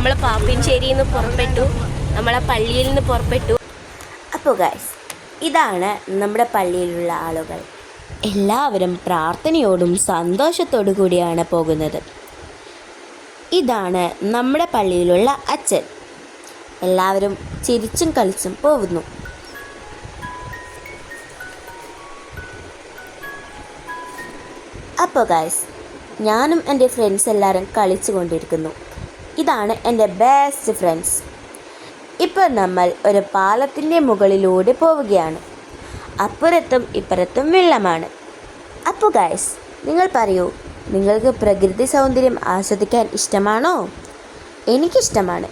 നമ്മൾ പാപ്പിൻശ്ശേരിയിൽ നിന്ന് പുറപ്പെട്ടു, നമ്മളെ പള്ളിയിൽ നിന്ന് പുറപ്പെട്ടു. അപ്പോൾ ഗൈസ്, ഇതാണ് നമ്മുടെ പള്ളിയിലുള്ള ആളുകൾ. എല്ലാവരും പ്രാർത്ഥനയോടും സന്തോഷത്തോടു കൂടിയാണ് പോകുന്നത്. ഇതാണ് നമ്മുടെ പള്ളിയിലുള്ള അച്ഛൻ. എല്ലാവരും ചിരിച്ചും കളിച്ചും പോകുന്നു. അപ്പോൾ ഗൈസ്, ഞാനും എൻ്റെ ഫ്രണ്ട്സ് എല്ലാവരും കളിച്ചു കൊണ്ടിരിക്കുന്നു. ഇതാണ് എൻ്റെ ബെസ്റ്റ് ഫ്രണ്ട്സ്. ഇപ്പോൾ നമ്മൾ ഒരു പാലത്തിൻ്റെ മുകളിലൂടെ പോവുകയാണ്. അപ്പുറത്തും ഇപ്പുറത്തും വെള്ളമാണ്. അപ്പോൾ ഗൈസ്, നിങ്ങൾ പറയൂ, നിങ്ങൾക്ക് പ്രകൃതി സൗന്ദര്യം ആസ്വദിക്കാൻ ഇഷ്ടമാണോ? എനിക്കിഷ്ടമാണ്.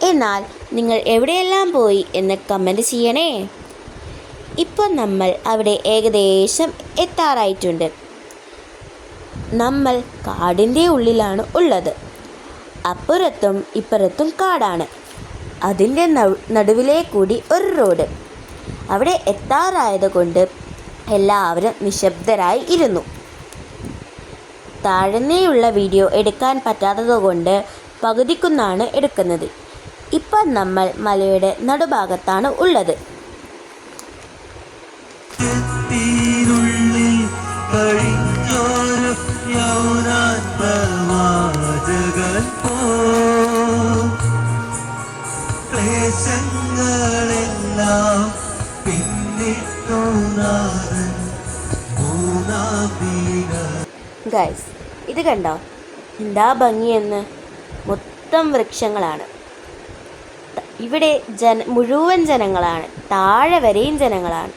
എന്നാൽ നിങ്ങൾ എവിടെയെല്ലാം പോയി എന്ന് കമൻറ്റ് ചെയ്യണേ. ഇപ്പോൾ നമ്മൾ അവിടെ ഏകദേശം എത്താറായിട്ടുണ്ട്. നമ്മൾ കാടിൻ്റെ ഉള്ളിലാണ് ഉള്ളത്. അപ്പുറത്തും ഇപ്പുറത്തും കാടാണ്. അതിൻ്റെ നടുവിലേ കൂടി ഒരു റോഡ്. അവിടെ എത്താറായത് കൊണ്ട് എല്ലാവരും നിശബ്ദരായി ഇരുന്നു. താഴ്ന്നേയുള്ള വീഡിയോ എടുക്കാൻ പറ്റാത്തതുകൊണ്ട് പകുതിക്കുന്നാണ് എടുക്കുന്നത്. ഇപ്പം നമ്മൾ മലയുടെ നടുഭാഗത്താണ് ഉള്ളത്. ഗൈസ്, ഇത് കണ്ടോ, എന്താ ഭംഗിയെന്ന്. മൊത്തം വൃക്ഷങ്ങളാണ്. ഇവിടെ മുഴുവൻ ജനങ്ങളാണ്. താഴെ വരെയും ജനങ്ങളാണ്.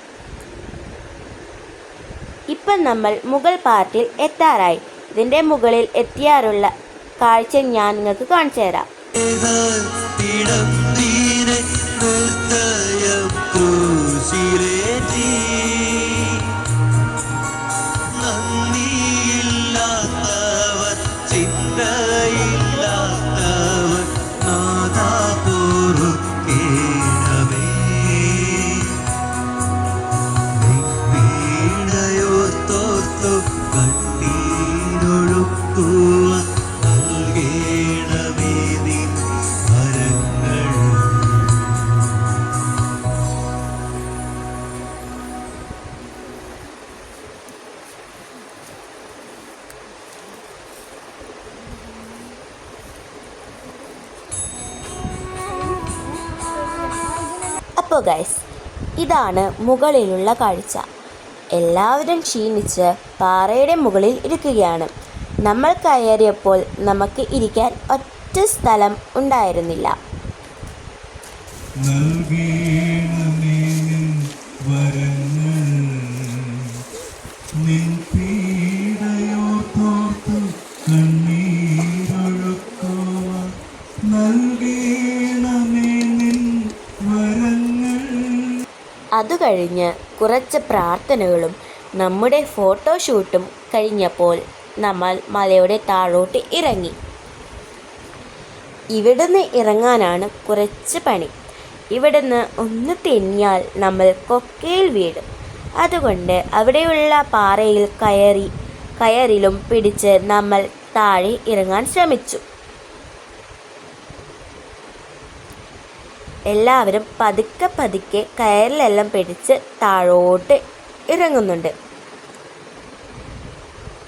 ഇപ്പം നമ്മൾ മുകൾ പാർട്ടിൽ എത്താറായി. ഇതിൻ്റെ മുകളിൽ എത്തിയാറുള്ള കാഴ്ച ഞാൻ നിങ്ങൾക്ക് കാണിച്ചു തരാം. അപ്പോൾ ഗൈസ്, ഇതാണ് മുകളിലുള്ള കാഴ്ച. എല്ലാവരും ക്ഷീണിച്ച് പാറയുടെ മുകളിൽ ഇരിക്കുകയാണ്. നമ്മൾ കയറിയപ്പോൾ നമുക്ക് ഇരിക്കാൻ ഒറ്റ സ്ഥലം ഉണ്ടായിരുന്നില്ല. അതുകഴിഞ്ഞ് കുറച്ച് പ്രാർത്ഥനകളും നമ്മുടെ ഫോട്ടോഷൂട്ടും കഴിഞ്ഞപ്പോൾ നമ്മൾ മലയുടെ താഴോട്ട് ഇറങ്ങി. ഇവിടുന്ന് ഇറങ്ങാനാണ് കുറച്ച് പണി. ഇവിടുന്ന് ഒന്ന് തെന്നിയാൽ നമ്മൾ കൊക്കയിൽ വീഴും. അതുകൊണ്ട് അവിടെയുള്ള പാറയിൽ കയറിലും പിടിച്ച് നമ്മൾ താഴെ ഇറങ്ങാൻ ശ്രമിച്ചു. എല്ലാവരും പതുക്കെ പതുക്കെ കയറിലെല്ലാം പിടിച്ച് താഴോട്ട് ഇറങ്ങുന്നുണ്ട്.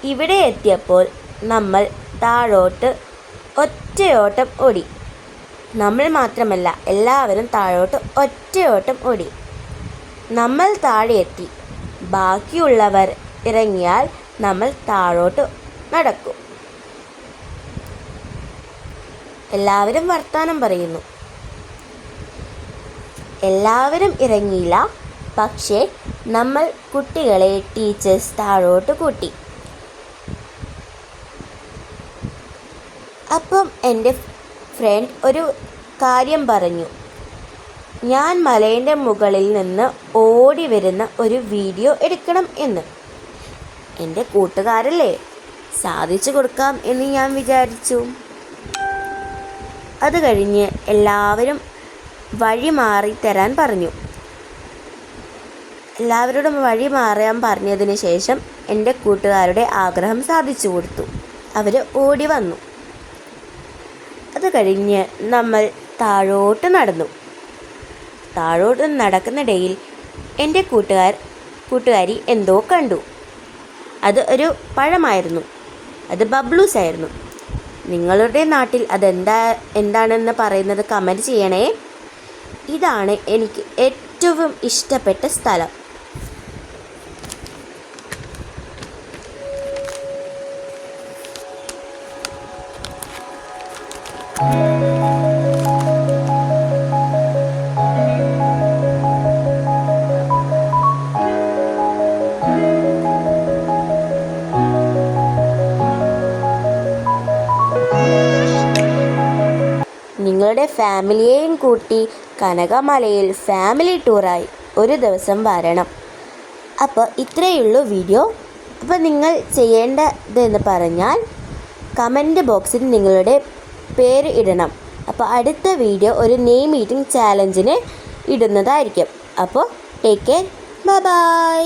ഇവിടെ എത്തിയപ്പോൾ നമ്മൾ താഴോട്ട് ഒറ്റയോട്ടം ഓടി. നമ്മൾ മാത്രമല്ല, എല്ലാവരും താഴോട്ട് ഒറ്റയോട്ടം ഓടി. നമ്മൾ താഴെ എത്തി. ബാക്കിയുള്ളവർ ഇറങ്ങിയാൽ നമ്മൾ താഴോട്ട് നടക്കും. എല്ലാവരും വർത്താനം പറയുന്നു. എല്ലാവരും ഇറങ്ങിയില്ല. പക്ഷേ നമ്മൾ കുട്ടികളെ ടീച്ചേഴ്സ് താഴോട്ട് കൂട്ടി. അപ്പം എൻ്റെ ഫ്രണ്ട് ഒരു കാര്യം പറഞ്ഞു. ഞാൻ മലേൻ്റെ മുകളിൽ നിന്ന് ഓടി വരുന്ന ഒരു വീഡിയോ എടുക്കണം എന്ന്. എൻ്റെ കൂട്ടുകാരല്ലേ, സാധിച്ചു കൊടുക്കാം എന്ന് ഞാൻ വിചാരിച്ചു. അത് കഴിഞ്ഞ് എല്ലാവരും വഴി മാറി തരാൻ പറഞ്ഞു. എല്ലാവരോടും വഴി മാറാൻ പറഞ്ഞതിന് ശേഷം എൻ്റെ കൂട്ടുകാരുടെ ആഗ്രഹം സാധിച്ചു കൊടുത്തു. അവർ ഓടി വന്നു. അത് അത് കഴിഞ്ഞ് നമ്മൾ താഴോട്ട് നടന്നു. താഴോട്ട് നടക്കുന്നിടയിൽ എൻ്റെ കൂട്ടുകാരി എന്തോ കണ്ടു. അത് ഒരു പഴമായിരുന്നു. അത് ബബ്ലൂസ് ആയിരുന്നു. നിങ്ങളുടെ നാട്ടിൽ എന്താണെന്ന് പറയുന്നത് കമൻറ്റ് ചെയ്യണേ. ഇതാണ് എനിക്ക് ഏറ്റവും ഇഷ്ടപ്പെട്ട സ്ഥലം. നിങ്ങളുടെ ഫാമിലിയെയും കൂട്ടി കനകമലയിൽ ഫാമിലി ടൂറായി ഒരു ദിവസം വരണം. അപ്പോൾ ഇത്രയുള്ളൂ വീഡിയോ. അപ്പോൾ നിങ്ങൾ ചെയ്യേണ്ടതെന്ന് പറഞ്ഞാൽ കമൻറ്റ് ബോക്സിൽ നിങ്ങളുടെ പേര് ഇടണം. അപ്പോൾ അടുത്ത വീഡിയോ ഒരു നെയിം ഈറ്റിംഗ് ചാലഞ്ചിന് ഇടുന്നതായിരിക്കും. അപ്പോൾ ടേക്ക് കെയർ, ബൈ.